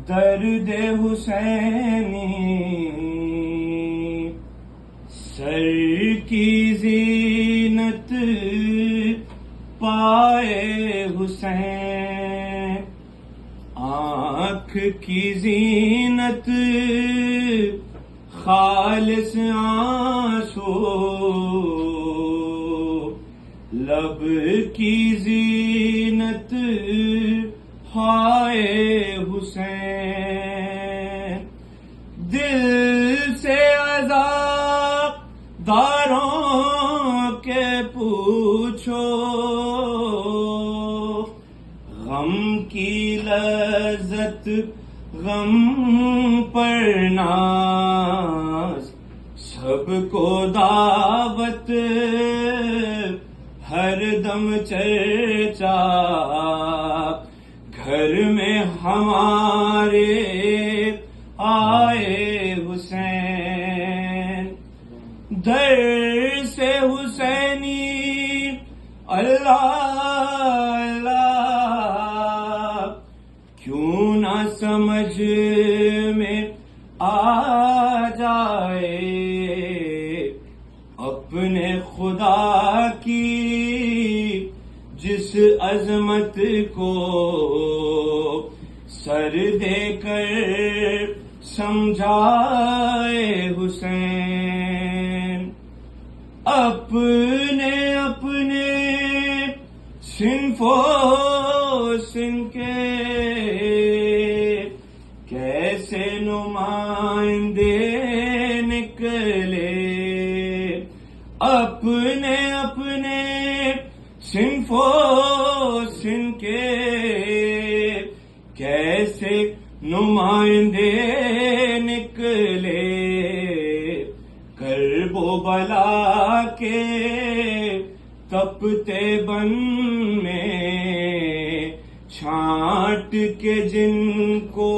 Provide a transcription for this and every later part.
درد حسینی سر کی زینت پائے حسین، آنکھ کی زینت خالص آنسو، لب کی زینت ہائے حسین، دل سے عزاداروں کے پوچھو، غم کی لذت غم پر ناز، سب کو دعوت ہر دم چرچا، گھر میں ہمارے آئے حسین، در سے حسینی اللہ اللہ، کیوں نہ سمجھ میں آ جائے، اپنے خدا کی جس عظمت کو سر دے کر سمجھائے حسین، اپنے اپنے صنف و سن کے کیسے نمائندے نکلے، اپنے اپنے صنف و سن کے کیسے نمائندے نکلے، کرب و بلا کے تپتے بن میں چھانٹ کے جن کو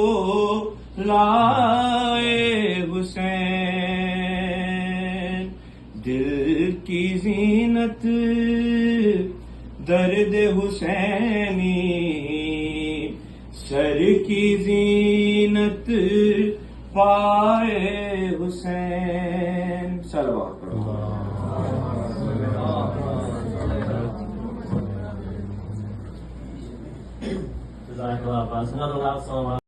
لائے حسین، دل کی زینت درد حسینی، سر کی زینت پائے حسین، صلوات پڑھو۔ جزاک اللہ خیر۔